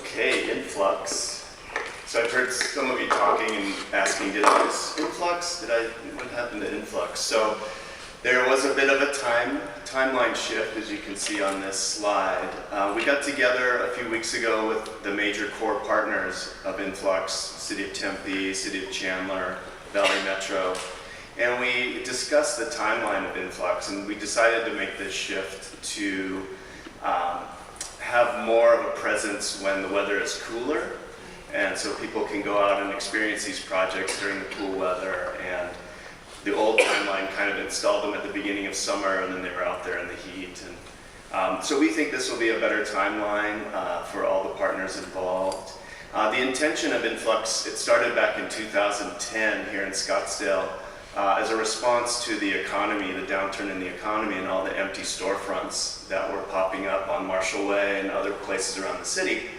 Okay, Influx. So I've heard some of you talking and asking, did I miss Influx? What happened to Influx? So there was a bit of a timeline shift, as you can see on this slide. We got together a few weeks ago with the major core partners of Influx, City of Tempe, City of Chandler, Valley Metro, and we discussed the timeline of Influx, and we decided to make this shift to have more of a presence when the weather is cooler, and so people can go out and experience these projects during the cool weather. And the old timeline kind of installed them at the beginning of summer, and then they were out there in the heat. And so we think this will be a better timeline for all the partners involved. The intention of Influx, it started back in 2010 here in Scottsdale as a response to the economy, the downturn in the economy, and all the empty storefronts that were popping up on Marshall Way and other places around the city.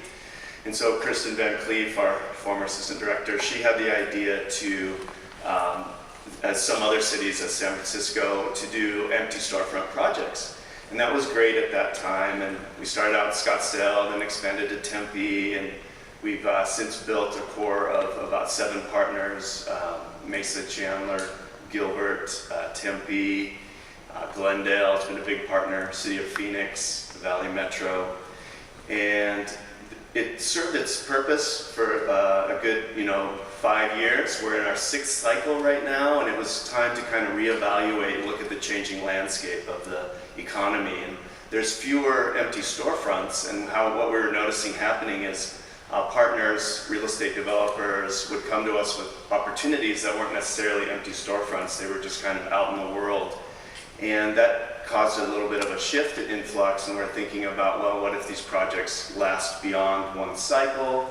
And so Kristen Van Cleef, our former assistant director, she had the idea to, as some other cities, as San Francisco, to do empty storefront projects. And that was great at that time, and we started out in Scottsdale, then expanded to Tempe, and we've since built a core of about 7 partners: Mesa, Chandler, Gilbert, Tempe, Glendale has been a big partner, City of Phoenix, the Valley Metro, and it served its purpose for a good 5 years. We're in our 6th cycle right now, and it was time to kind of reevaluate and look at the changing landscape of the economy. And there's fewer empty storefronts, and what we were noticing happening is partners, real estate developers would come to us with opportunities that weren't necessarily empty storefronts. They were just kind of out in the world. And that caused a little bit of a shift at Influx, and we're thinking about, well, what if these projects last beyond one cycle?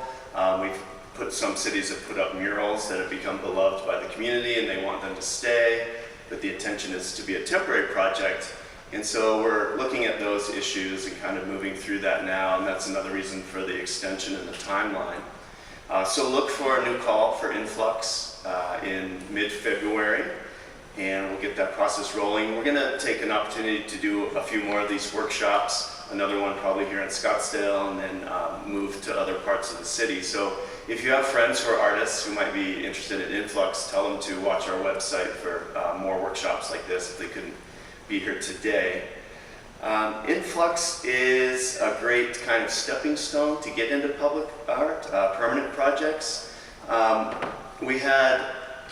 Some cities have put up murals that have become beloved by the community, and they want them to stay, but the intention is to be a temporary project. And so we're looking at those issues and kind of moving through that now, and that's another reason for the extension in the timeline. So look for a new call for Influx in mid-February, and we'll get that process rolling. We're gonna take an opportunity to do a few more of these workshops, another one probably here in Scottsdale, and then move to other parts of the city. So if you have friends who are artists who might be interested in Influx, tell them to watch our website for more workshops like this if they couldn't be here today. Influx is a great kind of stepping stone to get into public art, permanent projects. We had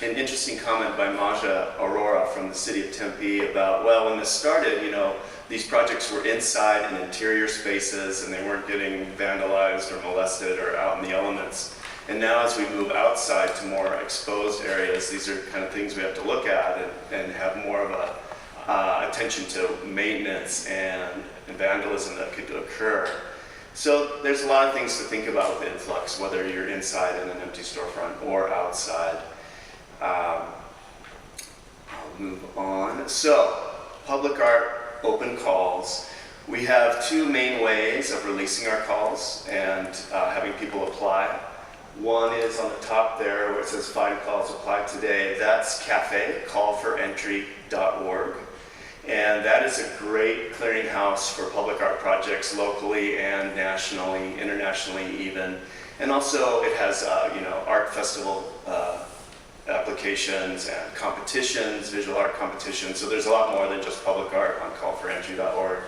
an interesting comment by Maja Aurora from the City of Tempe about, well, when this started, these projects were inside in interior spaces and they weren't getting vandalized or molested or out in the elements. And now as we move outside to more exposed areas, these are kind of things we have to look at and have more of a attention to maintenance and vandalism that could occur. So there's a lot of things to think about with Influx, whether you're inside in an empty storefront or outside. I'll move on. So, public art open calls. We have 2 main ways of releasing our calls and having people apply. One is on the top there where it says "Find calls applied today." That's CAFE, callforentry.org. And that is a great clearinghouse for public art projects locally and nationally, internationally even. And also it has art festival applications and competitions, visual art competitions. So there's a lot more than just public art on callforentry.org.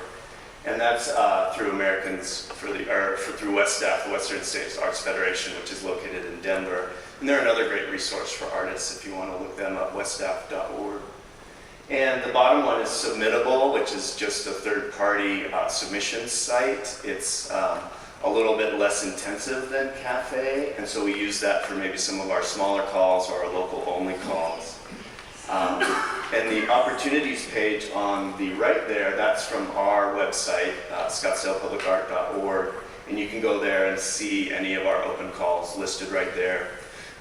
And that's through through WestStaff, the Western States Arts Federation, which is located in Denver. And they're another great resource for artists if you want to look them up, weststaff.org. And the bottom one is Submittable, which is just a third-party submission site. It's a little bit less intensive than CAFE, and so we use that for maybe some of our smaller calls or our local-only calls. And the opportunities page on the right there, that's from our website, scottsdalepublicart.org, and you can go there and see any of our open calls listed right there.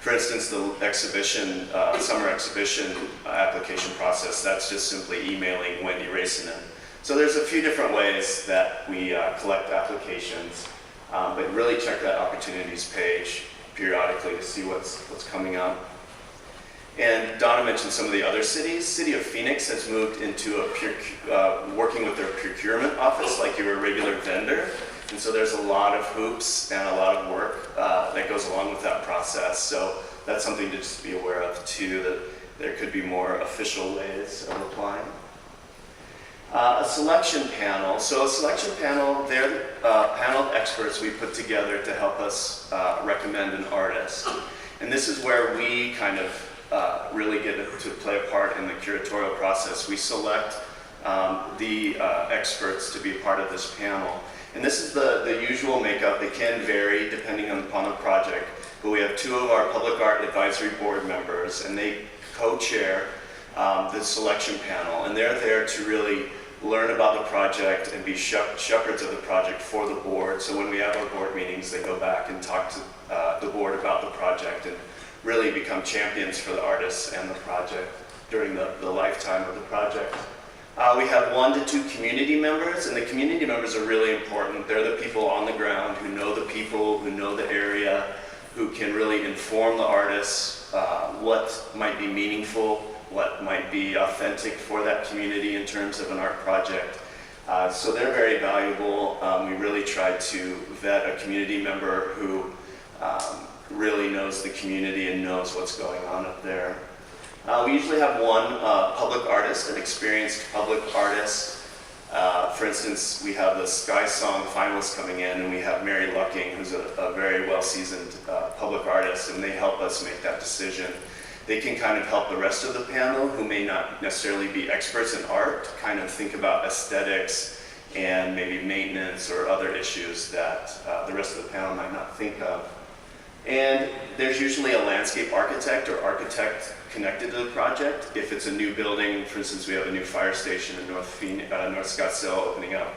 For instance, the exhibition, summer exhibition application process, that's just simply emailing Wendy Racinen. So there's a few different ways that we collect applications, but really check that opportunities page periodically to see what's coming up. And Donna mentioned some of the other cities. City of Phoenix has moved into working with their procurement office like you're a regular vendor. And so there's a lot of hoops and a lot of work that goes along with that process. So that's something to just be aware of too, that there could be more official ways of applying. A selection panel. So a selection panel, they're a panel of experts we put together to help us recommend an artist. And this is where we kind of really get to play a part in the curatorial process. We select the experts to be a part of this panel. And this is the usual makeup. It can vary depending upon the project, but we have 2 of our Public Art Advisory Board members, and they co-chair the selection panel, and they're there to really learn about the project and be shepherds of the project for the board. So when we have our board meetings, they go back and talk to the board about the project and really become champions for the artists and the project during the lifetime of the project. We have 1 to 2 community members, and the community members are really important. They're the people on the ground who know the people, who know the area, who can really inform the artists what might be meaningful, what might be authentic for that community in terms of an art project. So they're very valuable. We really try to vet a community member who really knows the community and knows what's going on up there. We usually have 1 public artist, an experienced public artist. For instance, we have the Sky Song finalists coming in, and we have Mary Lucking, who's a very well-seasoned public artist, and they help us make that decision. They can kind of help the rest of the panel, who may not necessarily be experts in art, kind of think about aesthetics and maybe maintenance or other issues that the rest of the panel might not think of. And there's usually a landscape architect or architect connected to the project. If it's a new building, for instance, we have a new fire station in North Scottsdale opening up,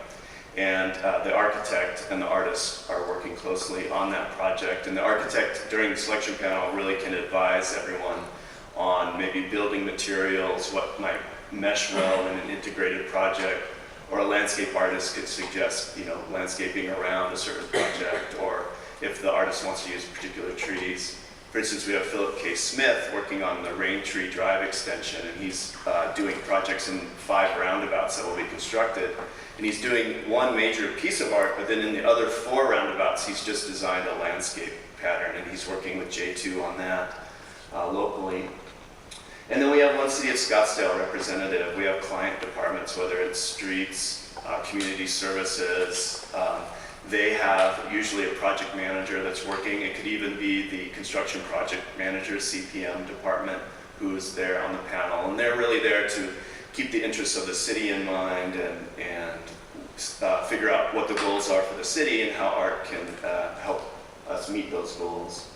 and the architect and the artist are working closely on that project. And the architect during the selection panel really can advise everyone on maybe building materials, what might mesh well in an integrated project, or a landscape artist could suggest, landscaping around a certain project, or if the artist wants to use particular trees. For instance, we have Philip K. Smith working on the Rain Tree Drive extension, and he's doing projects in 5 roundabouts that will be constructed. And he's doing 1 major piece of art, but then in the other 4 roundabouts, he's just designed a landscape pattern, and he's working with J2 on that locally. And then we have 1 City of Scottsdale representative. We have client departments, whether it's streets, community services. They have usually a project manager that's working. It could even be the construction project manager, CPM department, who's there on the panel. And they're really there to keep the interests of the city in mind and figure out what the goals are for the city and how art can help us meet those goals.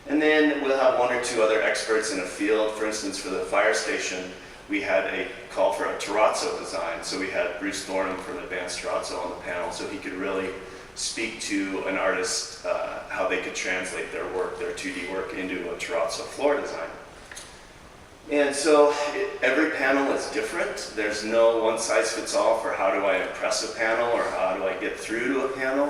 And then we'll have 1 or 2 other experts in a field. For instance, for the fire station, we had a call for a terrazzo design. So we had Bruce Thornham from Advanced Terrazzo on the panel, so he could really speak to an artist how they could translate their work, their 2D work, into a terrazzo floor design. And so every panel is different. There's no one-size-fits-all for how do I impress a panel or how do I get through to a panel.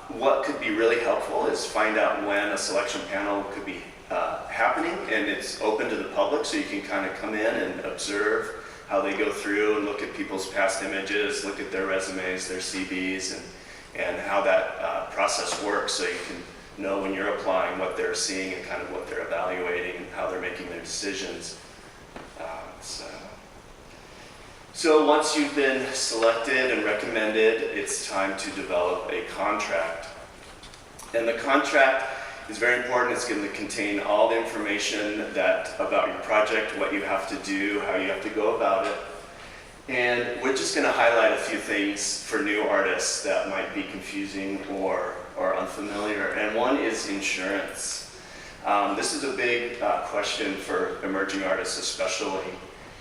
What could be really helpful is find out when a selection panel could be happening, and it's open to the public, so you can kind of come in and observe how they go through and look at people's past images, look at their resumes, their CVs, and how that process works, so you can know when you're applying what they're seeing and kind of what they're evaluating and how they're making their decisions. So once you've been selected and recommended, it's time to develop a contract. And the contract is very important. It's going to contain all the information about your project, what you have to do, how you have to go about it. And we're just going to highlight a few things for new artists that might be confusing or unfamiliar. And one is insurance. This is a big question for emerging artists especially.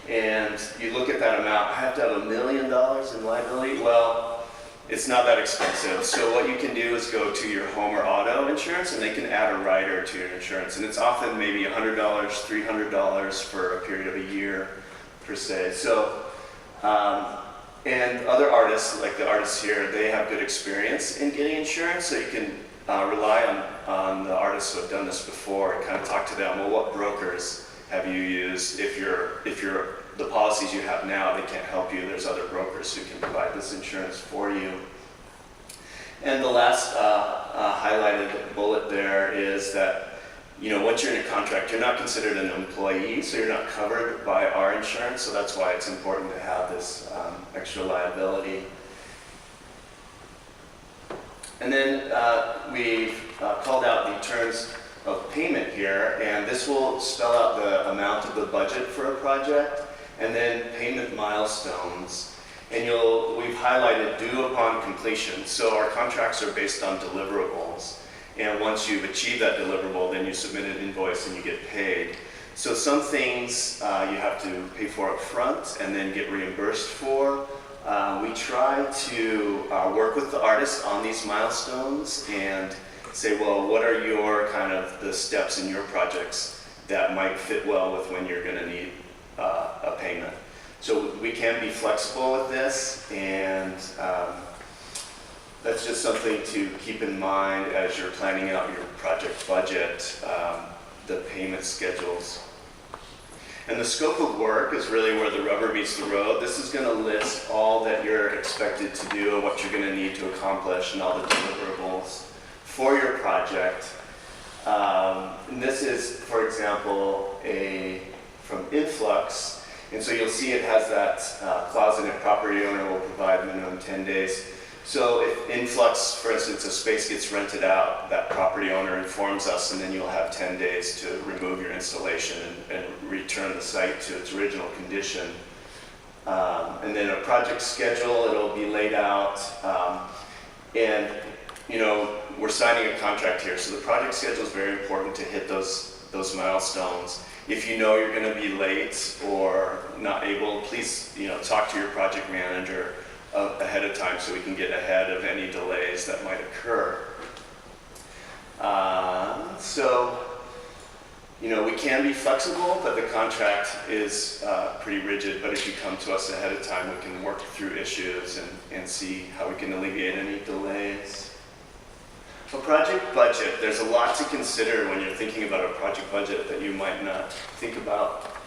And you look at that amount, I have to have $1 million in liability? Well, it's not that expensive. So what you can do is go to your home or auto insurance, and they can add a rider to your insurance. And it's often maybe $100, $300 for a period of a year per se. So, and other artists, like the artists here, they have good experience in getting insurance, so you can rely on the artists who have done this before and kind of talk to them. Well, what brokers have you used? If the policies you have now, they can't help you, there's other brokers who can provide this insurance for you. And the last highlighted bullet there is that, once you're in a contract, you're not considered an employee, so you're not covered by our insurance, so that's why it's important to have this extra liability. And then we've called out the terms of payment here, and this will spell out the amount of the budget for a project, and then payment milestones. And we've highlighted due upon completion. So our contracts are based on deliverables. And once you've achieved that deliverable, then you submit an invoice and you get paid. So some things you have to pay for up front and then get reimbursed for. We try to work with the artists on these milestones and say, well, what are your the steps in your projects that might fit well with when you're going to need a payment. So we can be flexible with this, and that's just something to keep in mind as you're planning out your project budget, the payment schedules. And the scope of work is really where the rubber meets the road. This is going to list all that you're expected to do, what you're going to need to accomplish, and all the deliverables for your project. And this is, for example, from Influx. And so you'll see it has that clause in it, property owner will provide minimum 10 days. So if Influx, for instance, a space gets rented out, that property owner informs us, and then you'll have 10 days to remove your installation and return the site to its original condition. And then a project schedule, it'll be laid out. And we're signing a contract here, so the project schedule is very important to hit those milestones. If you know you're going to be late or not able, please talk to your project manager ahead of time so we can get ahead of any delays that might occur. We can be flexible, but the contract is pretty rigid. But if you come to us ahead of time, we can work through issues and see how we can alleviate any delays. A project budget, there's a lot to consider when you're thinking about a project budget that you might not think about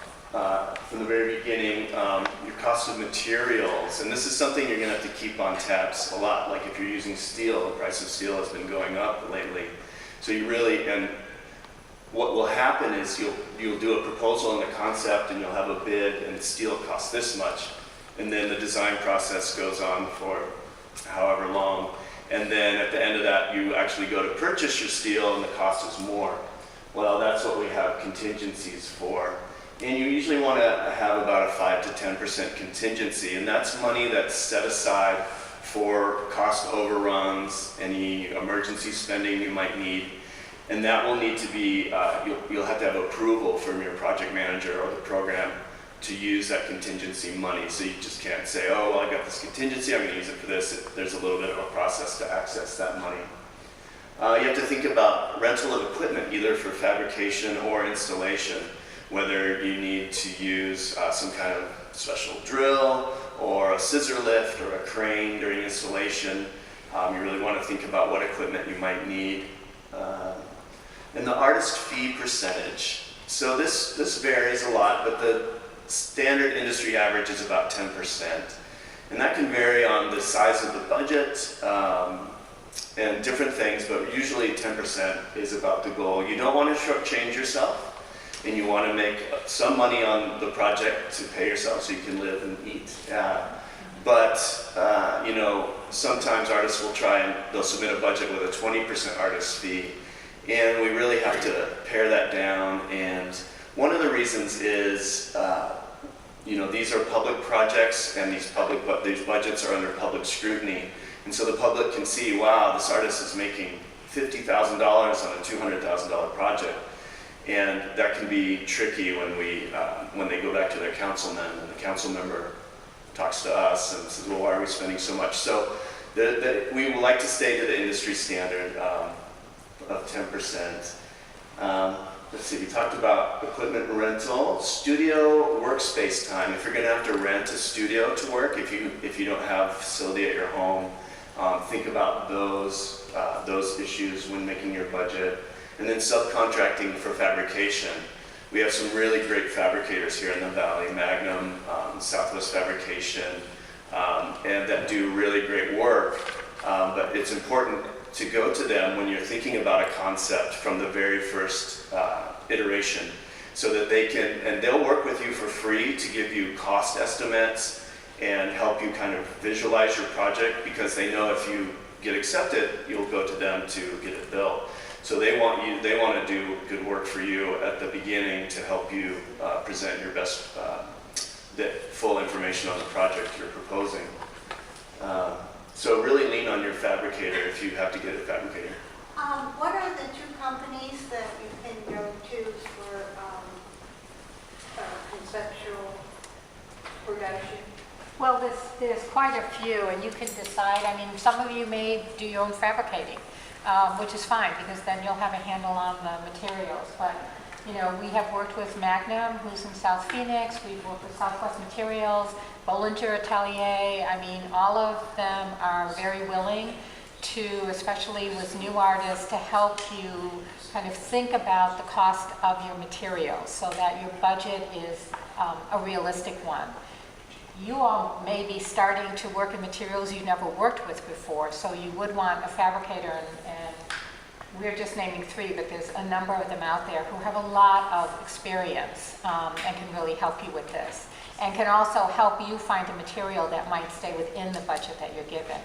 from the very beginning. Your cost of materials, and this is something you're going to have to keep on tabs a lot. Like if you're using steel, the price of steel has been going up lately. So and what will happen is you'll do a proposal and the concept, and you'll have a bid, and steel costs this much, and then the design process goes on for however long. And then at the end of that, you actually go to purchase your steel and the cost is more. Well, that's what we have contingencies for. And you usually want to have about a 5 to 10% contingency, and that's money that's set aside for cost overruns, any emergency spending you might need. And that will need to be, you'll have to have approval from your project manager or the program to use that contingency money. So you just can't say, oh, well, I got this contingency, I'm going to use it for this. There's a little bit of a process to access that money. You have to think about rental of equipment, either for fabrication or installation, whether you need to use some kind of special drill or a scissor lift or a crane during installation. You really want to think about what equipment you might need. And the artist fee percentage. So this varies a lot, but the standard industry average is about 10%. And that can vary on the size of the budget and different things, but usually 10% is about the goal. You don't want to shortchange yourself, and you want to make some money on the project to pay yourself so you can live and eat. But sometimes artists will try and they'll submit a budget with a 20% artist fee, and we really have to pare that down. And one of the reasons is, these are public projects, and these budgets are under public scrutiny. And so the public can see, wow, this artist is making $50,000 on a $200,000 project. And that can be tricky when they go back to their councilman, and the council member talks to us and says, well, why are we spending so much? So we would like to stay to the industry standard of 10%. Let's see, we talked about equipment rental, studio workspace time. If you're going to have to rent a studio to work, if you don't have a facility at your home, think about those issues when making your budget. And then subcontracting for fabrication. We have some really great fabricators here in the Valley, Magnum, Southwest Fabrication, and that do really great work. But it's important to go to them when you're thinking about a concept from the very first iteration, so that they can, and they'll work with you for free to give you cost estimates and help you kind of visualize your project, because they know if you get accepted, you'll go to them to get it built. So they want to do good work for you at the beginning to help you present your best, the full information on the project you're proposing. So really lean on your fabricator if you have to get a fabricator. What are the two companies that you can go to for conceptual production? Well, there's quite a few, and you can decide. I mean, some of you may do your own fabricating, which is fine, because then you'll have a handle on the materials. But, you know, we have worked with Magnum, who's in South Phoenix. We've worked with Southwest Materials, Bollinger Atelier. I mean, all of them are very willing to, especially with new artists, to help you kind of think about the cost of your materials so that your budget is a realistic one. You all may be starting to work in materials you never worked with before, so you would want a fabricator, and we're just naming 3, but there's a number of them out there who have a lot of experience and can really help you with this, and can also help you find a material that might stay within the budget that you're given.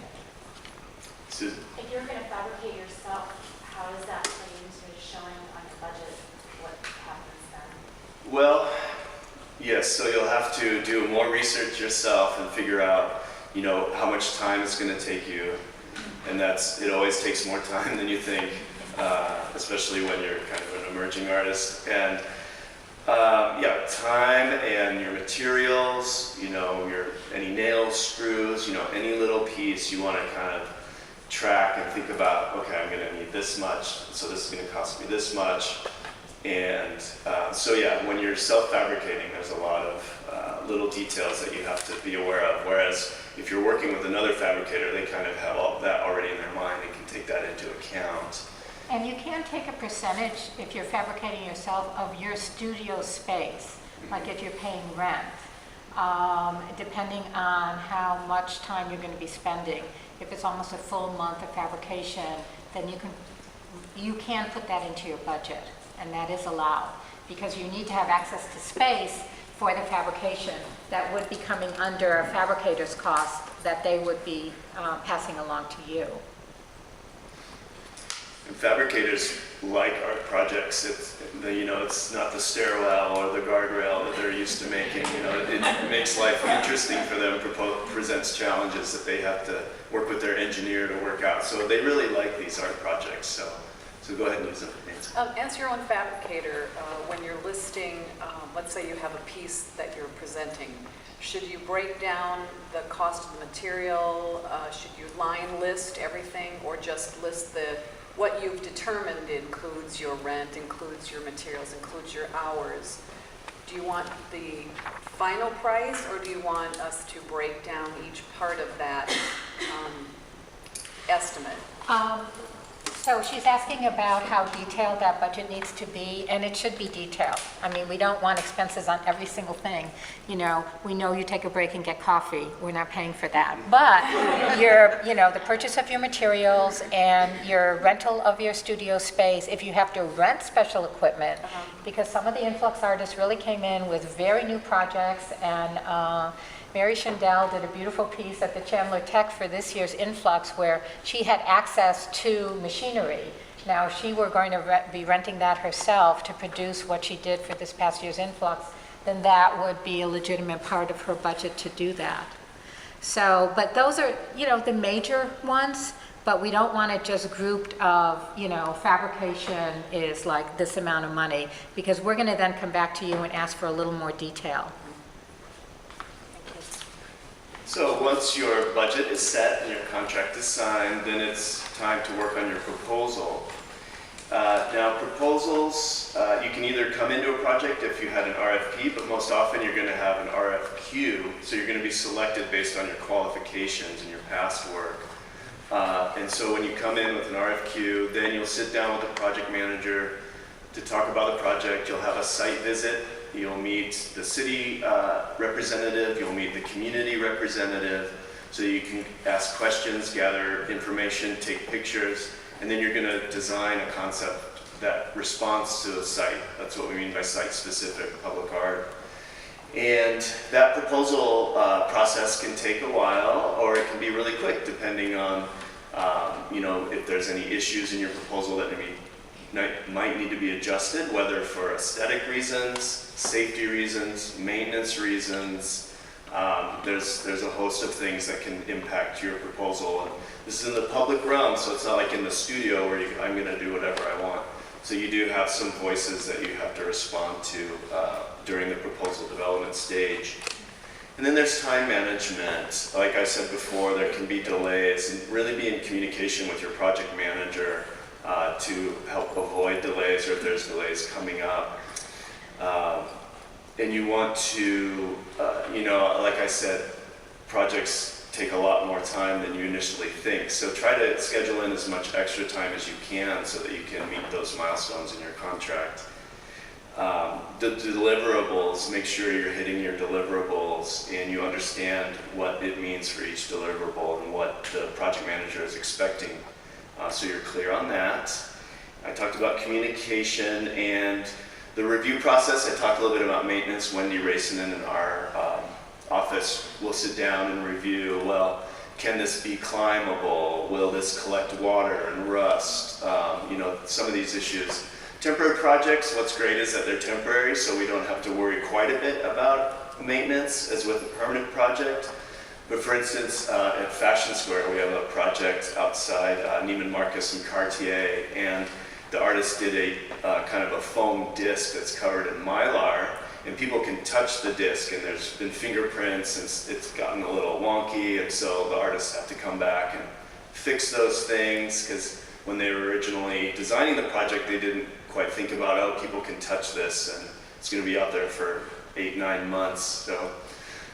Susan? If you're going to fabricate yourself, how does that play into showing on your budget what happens then? Well, yes, so you'll have to do more research yourself and figure out, you know, how much time it's going to take you. And it always takes more time than you think, especially when you're kind of an emerging artist. And yeah, time and your materials, you know, any nails, screws, you know, any little piece you want to kind of track and think about, okay, I'm going to need this much, so this is going to cost me this much. And so yeah, when you're self-fabricating, there's a lot of little details that you have to be aware of. Whereas if you're working with another fabricator, they kind of have all that already in their mind and can take that into account. And you can take a percentage, if you're fabricating yourself, of your studio space, like if you're paying rent, depending on how much time you're going to be spending. If it's almost a full month of fabrication, then you can put that into your budget. And that is allowed, because you need to have access to space for the fabrication that would be coming under a fabricator's cost that they would be passing along to you. And fabricators like art projects. It's not the stairwell or the guardrail that they're used to making. You know, it makes life interesting for them. Presents challenges that they have to work with their engineer to work out. So they really like these art projects. So go ahead and use them. As your own fabricator, when you're listing, let's say you have a piece that you're presenting, should you break down the cost of the material? Should you line list everything, or just list what you've determined includes your rent, includes your materials, includes your hours? Do you want the final price, or do you want us to break down each part of that estimate? So she's asking about how detailed that budget needs to be, and it should be detailed. I mean, we don't want expenses on every single thing. You know, we know you take a break and get coffee. We're not paying for that. But the purchase of your materials and your rental of your studio space, if you have to rent special equipment, because some of the Influx artists really came in with very new projects, and Mary Shindell did a beautiful piece at the Chandler Tech for this year's Influx where she had access to machinery. Now, if she were going to be renting that herself to produce what she did for this past year's Influx, then that would be a legitimate part of her budget to do that. So, but those are, the major ones, but we don't want it just grouped of, fabrication is like this amount of money, because we're going to then come back to you and ask for a little more detail. So once your budget is set and your contract is signed, then it's time to work on your proposal. Now proposals, you can either come into a project if you had an RFP, but most often you're going to have an RFQ, so you're going to be selected based on your qualifications and your past work. And so when you come in with an RFQ, then you'll sit down with the project manager to talk about the project. You'll have a site visit. You'll meet the city representative, you'll meet the community representative, So you can ask questions, gather information, take pictures, and then you're going to design a concept that responds to the site. That's what we mean by site-specific public art. And that proposal process can take a while, or it can be really quick, depending on if there's any issues in your proposal that might need to be adjusted, whether for aesthetic reasons, safety reasons, maintenance reasons. There's a host of things that can impact your proposal. And this is in the public realm, so it's not like in the studio where I'm going to do whatever I want. So you do have some voices that you have to respond to during the proposal development stage. And then there's time management. Like I said before, there can be delays, and really be in communication with your project manager to help avoid delays, or if there's delays coming up. And you want to, like I said, projects take a lot more time than you initially think. So try to schedule in as much extra time as you can so that you can meet those milestones in your contract. The deliverables, make sure you're hitting your deliverables and you understand what it means for each deliverable and what the project manager is expecting. So you're clear on that. I talked about communication and the review process. I talked a little bit about maintenance. Wendy Racenin in our office will sit down and review, well, can this be climbable? Will this collect water and rust? Some of these issues. Temporary projects, what's great is that they're temporary, so we don't have to worry quite a bit about maintenance as with a permanent project. But for instance, at Fashion Square, we have a project outside Neiman Marcus and Cartier, and the artist did a kind of a foam disc that's covered in Mylar, and people can touch the disc, and there's been fingerprints, and it's gotten a little wonky, and so the artists have to come back and fix those things, because when they were originally designing the project, they didn't quite think about, oh, people can touch this, and it's going to be out there for 8-9 months.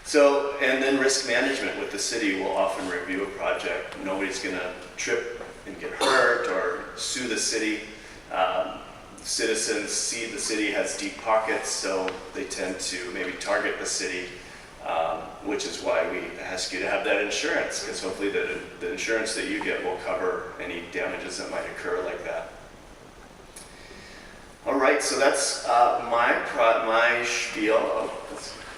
So, and then risk management with the city will often review a project. Nobody's going to trip and get hurt or sue the city. Citizens see the city has deep pockets, so they tend to maybe target the city, which is why we ask you to have that insurance, because hopefully the insurance that you get will cover any damages that might occur like that. All right, so that's my spiel.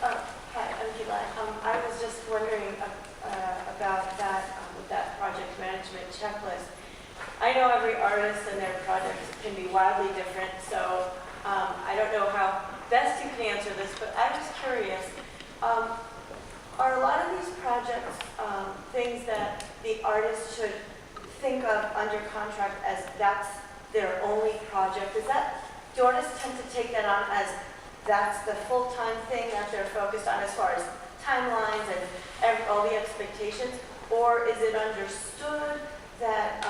Hi, I'm Gila. I was just wondering about that, with that project management checklist. I know every artist and their projects can be wildly different, so I don't know how best you can answer this, but I was curious. Are a lot of these projects things that the artist should think of under contract as that's their only project? Do artists tend to take that on as that's the full-time thing that they're focused on as far as timelines and all the expectations? Or is it understood that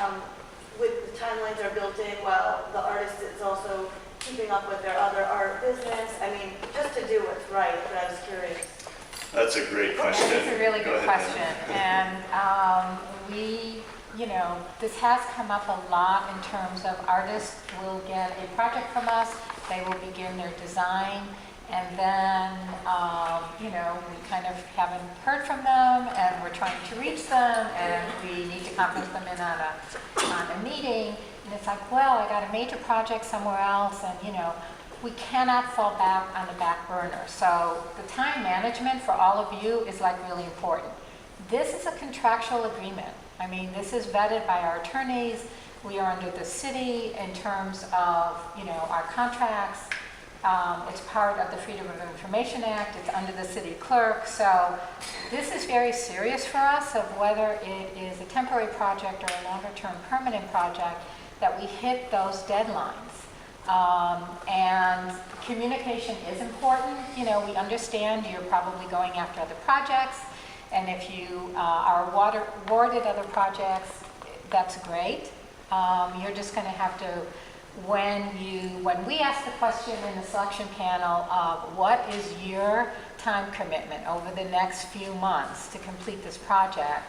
with the timelines are built in while the artist is also keeping up with their other art business? I mean, just to do what's right, but I was curious. That's a great question. It's a really good question. And this has come up a lot in terms of artists will get a project from us, they will begin their design, and then, we kind of haven't heard from them, and we're trying to reach them, and we need to conference them in on a meeting, and it's like, well, I got a major project somewhere else, and, we cannot fall back on the back burner. So the time management for all of you is like really important. This is a contractual agreement. I mean, this is vetted by our attorneys. We are under the city in terms of, our contracts. It's part of the Freedom of Information Act. It's under the city clerk. So this is very serious for us of whether it is a temporary project or a longer-term permanent project, that we hit those deadlines. And communication is important. We understand you're probably going after other projects, and if you are awarded other projects, that's great. You're just going to have to, when we ask the question in the selection panel of what is your time commitment over the next few months to complete this project,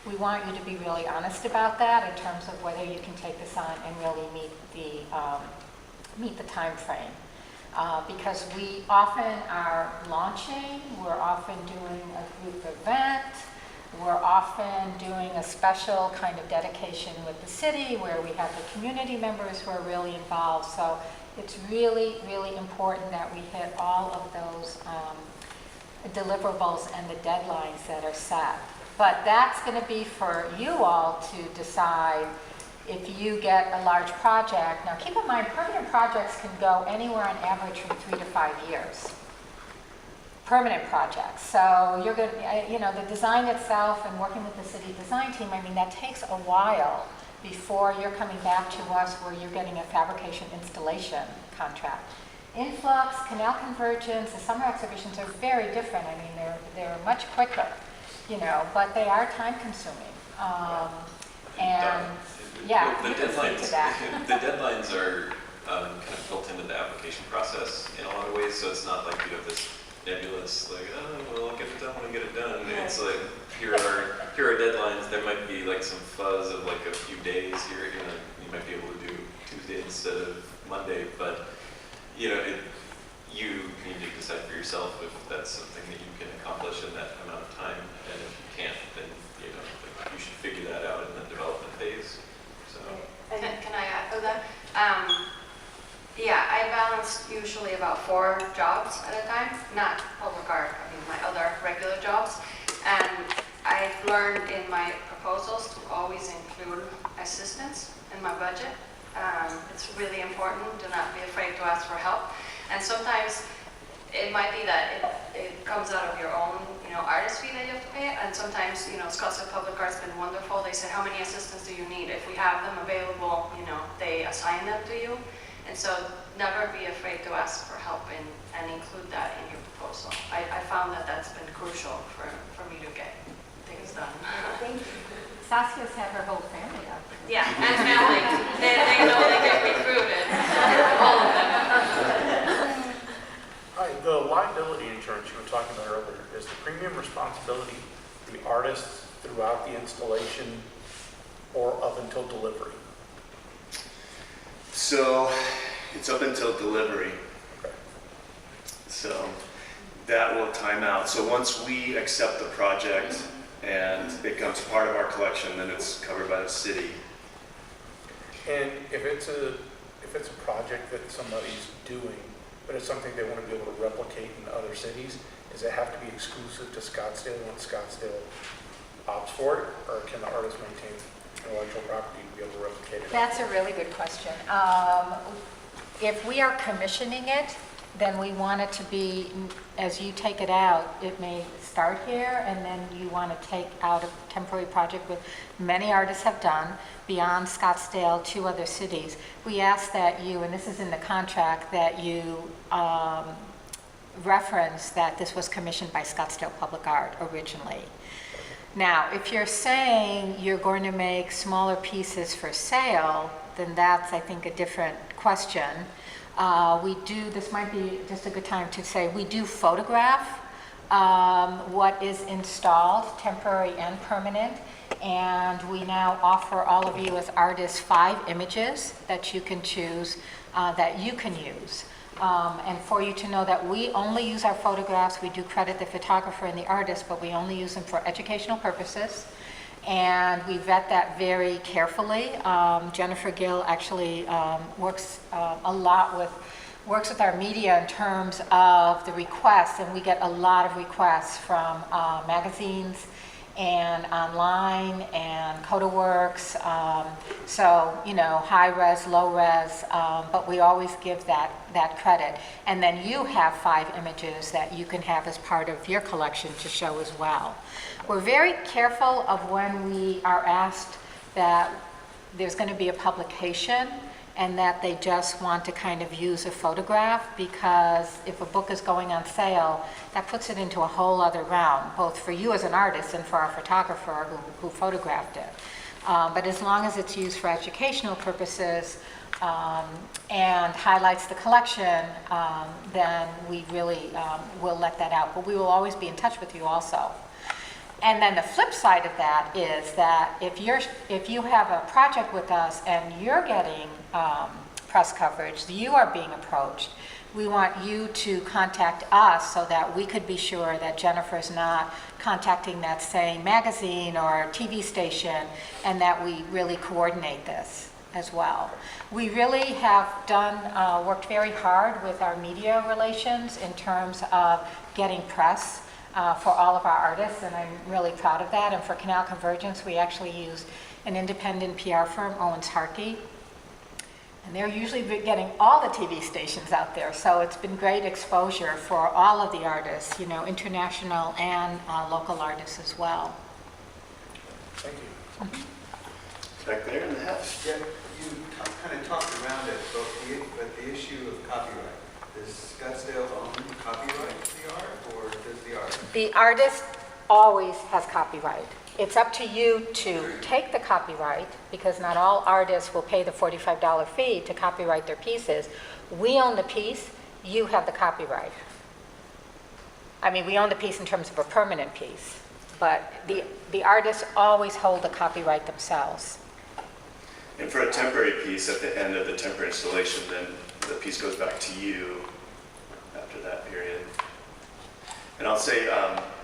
we want you to be really honest about that in terms of whether you can take this on and really meet the time frame. Because we often are launching, we're often doing a group event, We're often doing a special kind of dedication with the city where we have the community members who are really involved. So it's really, really important that we hit all of those deliverables and the deadlines that are set. But that's going to be for you all to decide if you get a large project. Now keep in mind, permanent projects can go anywhere on average from 3 to 5 years. Permanent projects. So you're going to, you know, the design itself and working with the city design team, I mean, that takes a while before you're coming back to us where you're getting a fabrication installation contract. Influx, canal convergence, the summer exhibitions are very different. I mean, they're much quicker, you know, but they are time consuming. And yeah, the you can speak to that. the deadlines are kind of built into the application process in a lot of ways, so it's not like you have this nebulous, like, oh, well, I'll get it done when I get it done. Right. It's like, here are deadlines. There might be like some fuzz of like a few days here. You know, you might be able to do Tuesday instead of Monday, but you know, you need to decide for yourself if that's something that you can accomplish in that amount of time, and if you can't, then you know, like, you should figure that out in the development phase. So. Can I add to that? Yeah, I balance usually about 4 jobs at a time, not public art, I mean my other regular jobs. And I've learned in my proposals to always include assistance in my budget. It's really important. Do not be afraid to ask for help. And sometimes it might be that it comes out of your own, you know, artist fee that you have to pay. And sometimes, you know, Scottsdale Public Art's been wonderful. They said, how many assistants do you need? If we have them available, you know, they assign them to you. And so never be afraid to ask for help and include that in your proposal. I found that that's been crucial for me to get things done. Thank you. Saskia's had her whole family out there. Yeah, and family. They know they get recruited. All of them. Hi, the liability insurance you were talking about earlier, is the premium responsibility the artists throughout the installation or up until delivery? So it's up until delivery. Okay. So that will time out. So once we accept the project and it becomes part of our collection, then it's covered by the city. And if it's a project that somebody's doing, but it's something they want to be able to replicate in other cities, does it have to be exclusive to Scottsdale once Scottsdale opts for it, or can the artist maintain intellectual property to be able to replicate it? That's a really good question. If we are commissioning it, then we want it to be, as you take it out, it may start here, and then you want to take out a temporary project, with many artists have done, beyond Scottsdale to other cities. We ask that you, and this is in the contract, that you reference that this was commissioned by Scottsdale Public Art originally. Now, if you're saying you're going to make smaller pieces for sale, then that's, I think, a different question. This might be just a good time to say, we do photograph what is installed, temporary and permanent, and we now offer all of you as artists 5 images that you can choose, that you can use. And for you to know that we only use our photographs, we do credit the photographer and the artist, but we only use them for educational purposes. And we vet that very carefully. Jennifer Gill actually works with our media in terms of the requests, and we get a lot of requests from magazines and online and CodaWorks, so, you know, high res, low res, but we always give that credit. And then you have 5 images that you can have as part of your collection to show as well. We're very careful of when we are asked that there's going to be a publication and that they just want to kind of use a photograph, because if a book is going on sale, that puts it into a whole other realm, both for you as an artist and for our photographer who photographed it. But as long as it's used for educational purposes and highlights the collection, then we really will let that out. But we will always be in touch with you also. And then the flip side of that is that if you have a project with us and you're getting press coverage, you are being approached, We want you to contact us so that we could be sure that Jennifer's not contacting that same magazine or TV station, and that we really coordinate this as well. We really have worked very hard with our media relations in terms of getting press for all of our artists, and I'm really proud of that. And for Canal Convergence, we actually use an independent PR firm, Owens Harkey, and they're usually getting all the TV stations out there. So it's been great exposure for all of the artists, you know, international and local artists as well. Thank you. Back there in the hat. Yeah, you kind of talked around it, but the issue of copyright, does Scottsdale own copyright to the art, or does the art? The artist always has copyright. It's up to you to take the copyright, because not all artists will pay the $45 fee to copyright their pieces. We own the piece, you have the copyright. I mean, we own the piece in terms of a permanent piece, but the artists always hold the copyright themselves. And for a temporary piece, at the end of the temporary installation, then the piece goes back to you after that period. And I'll say,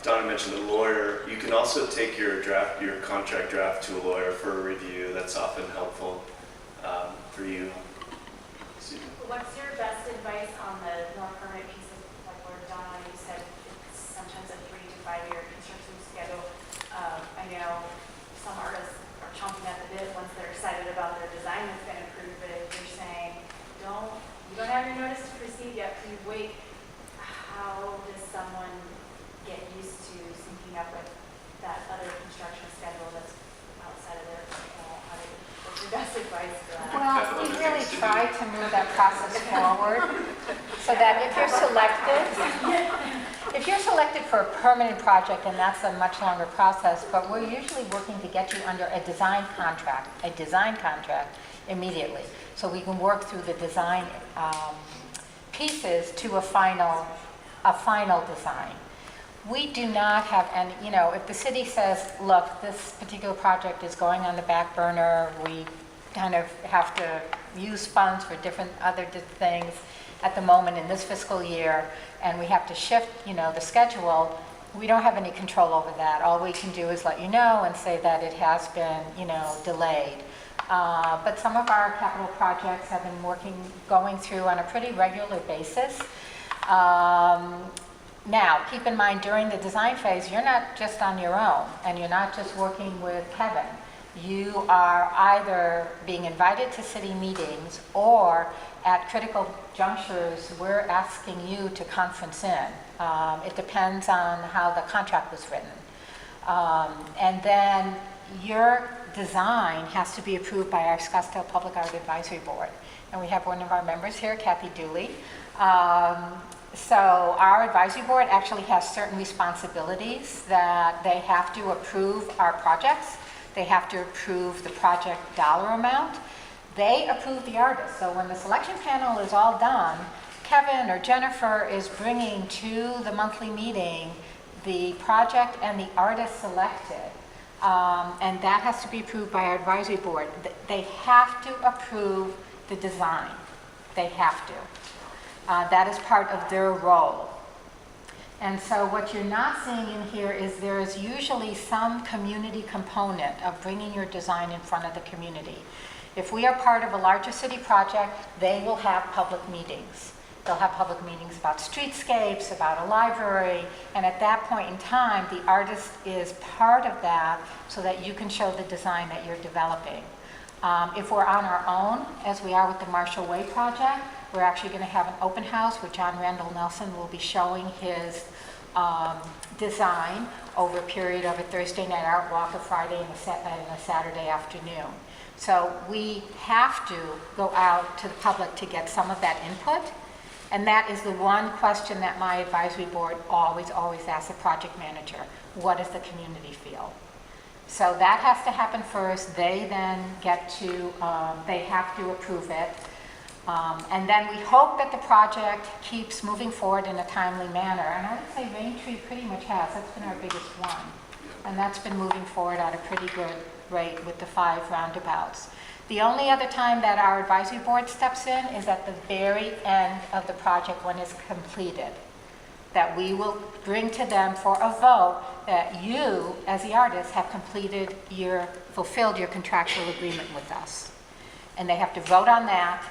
Donna mentioned a lawyer. You can also take your contract draft to a lawyer for a review. That's often helpful for you. What's your best advice on the more permanent pieces, like where Donna, you said it's sometimes a 3 to 5 year construction schedule? I know some artists are chomping at the bit once they're excited about their design that's been approved, but if you're saying, you don't have your notice to proceed yet, please wait, how does someone get used to syncing up with that other construction schedule that's outside of their control? What's your best advice for that? Well, we really try to move that process forward so that if you're selected for a permanent project, and that's a much longer process, but we're usually working to get you under a design contract immediately. So we can work through the design pieces to a final design. We do not have any, you know, if the city says, look, this particular project is going on the back burner, we kind of have to use funds for other things at the moment in this fiscal year, and we have to shift, you know, the schedule, we don't have any control over that. All we can do is let you know and say that it has been, you know, delayed. But some of our capital projects have been going through on a pretty regular basis. Now, keep in mind, during the design phase, you're not just on your own, and you're not just working with Kevin. You are either being invited to city meetings, or at critical junctures, we're asking you to conference in. It depends on how the contract was written. And then your design has to be approved by our Scottsdale Public Art Advisory Board. And we have one of our members here, Kathy Dooley. So our advisory board actually has certain responsibilities that they have to approve our projects. They have to approve the project dollar amount. They approve the artist. So when the selection panel is all done, Kevin or Jennifer is bringing to the monthly meeting the project and the artist selected. And that has to be approved by our advisory board. They have to approve the design. They have to. That is part of their role. And so what you're not seeing in here is there is usually some community component of bringing your design in front of the community. If we are part of a larger city project, they will have public meetings. They'll have public meetings about streetscapes, about a library, and at that point in time, the artist is part of that so that you can show the design that you're developing. If we're on our own, as we are with the Marshall Way project, we're actually going to have an open house where John Randall Nelson will be showing his design over a period of a Thursday night art walk, a Friday, and a Saturday afternoon. So we have to go out to the public to get some of that input. And that is the one question that my advisory board always asks the project manager. What does the community feel? So that has to happen first. They then they have to approve it. And then we hope that the project keeps moving forward in a timely manner. And I would say Raintree pretty much has. That's been our biggest one. And that's been moving forward at a pretty good rate with the 5 roundabouts. The only other time that our advisory board steps in is at the very end of the project when it's completed. That we will bring to them for a vote that you, as the artist, have fulfilled your contractual agreement with us. And they have to vote on that,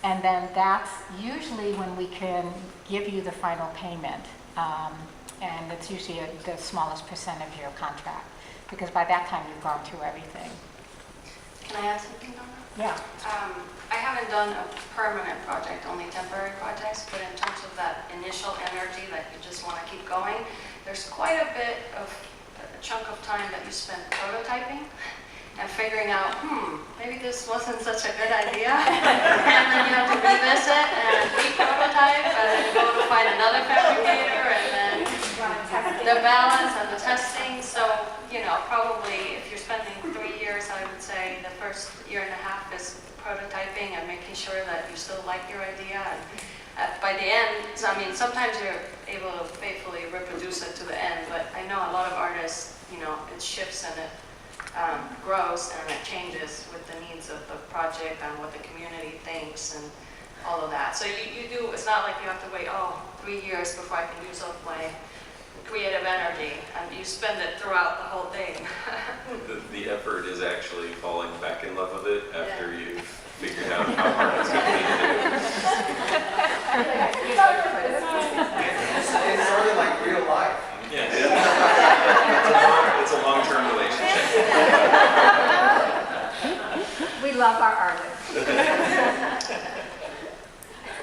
and then that's usually when we can give you the final payment. And it's usually the smallest percent of your contract, because by that time you've gone through everything. Can I add something, Donna? Yeah. I haven't done a permanent project, only temporary projects, but in terms of that initial energy that you just want to keep going, there's quite a bit of a chunk of time that you spend prototyping and figuring out, maybe this wasn't such a good idea. And then you have to revisit and re-prototype and then go to find another fabricator and then the balance and the testing. So, you know, probably if you're spending 3 years, I would say the first year and a half is prototyping and making sure that you still like your idea. And by the end, I mean, sometimes you're able to faithfully reproduce it to the end, but I know a lot of artists, you know, it shifts and it grows and it changes with the needs of the project and what the community thinks and all of that. So you do, it's not like you have to wait, 3 years before I can use up my creative energy, and you spend it throughout the whole thing. The effort is actually falling back in love with it after you've figured out how hard it's going to be. It's sort of like real life. Yes. It's a long-term relationship. We love our artists.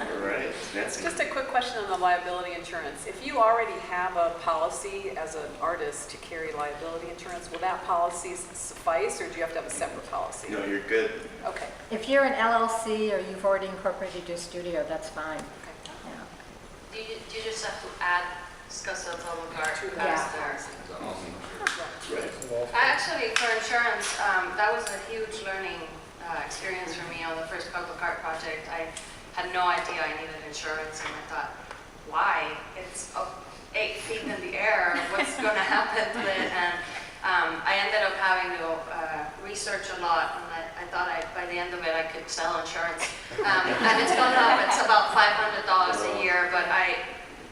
All right, Nancy. Just a quick question on the liability insurance. If you already have a policy as an artist to carry liability insurance, will that policy suffice, or do you have to have a separate policy? No, you're good. Okay. If you're an LLC or you've already incorporated your studio, that's fine. Yeah. Do you just have to add Scottsdale Public Art as Yeah. Right. Actually, for insurance, that was a huge learning experience for me on the first public art project. I had no idea I needed insurance, and I thought, why? It's up 8 feet in the air. What's going to happen to it? And I ended up having to research a lot, and I thought by the end of it I could sell insurance. And it's gone up. It's about $500 a year, but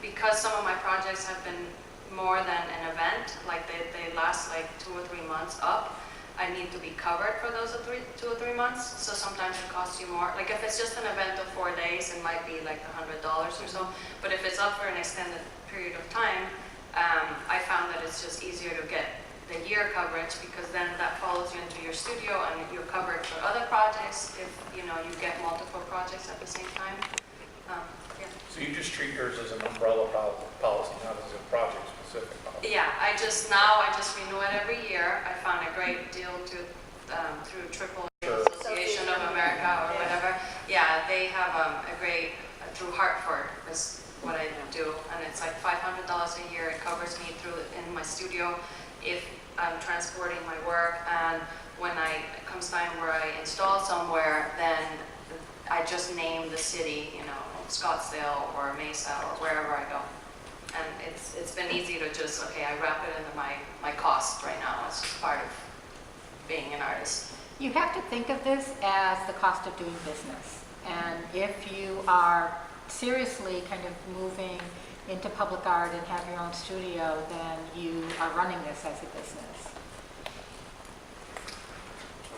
because some of my projects have been more than an event, like they last like 2 or 3 months up, I need to be covered for those 2 or 3 months. So sometimes it costs you more. Like if it's just an event of 4 days, it might be like $100 or so. But if it's up for an extended period of time, I found that it's just easier to get the year coverage, because then that follows you into your studio and you're covered for other projects if you get multiple projects at the same time. Yeah. So you just treat yours as an umbrella policy, not as a project-specific policy? Yeah, I just renew it every year. I found a great deal through Triple Association of America or whatever. Yeah, they have a great, through Hartford is what I do, and it's like $500 a year. It covers me in my studio if I'm transporting my work, and when it comes time where I install somewhere, then I just name the city, Scottsdale or Mesa or wherever I go. And it's been easy to just, I wrap it into my cost right now. It's just part of being an artist. You have to think of this as the cost of doing business. And if you are seriously kind of moving into public art and have your own studio, then you are running this as a business.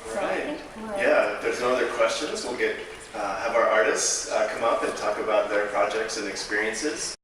All right. Yeah, if there's no other questions, we'll have our artists come up and talk about their projects and experiences.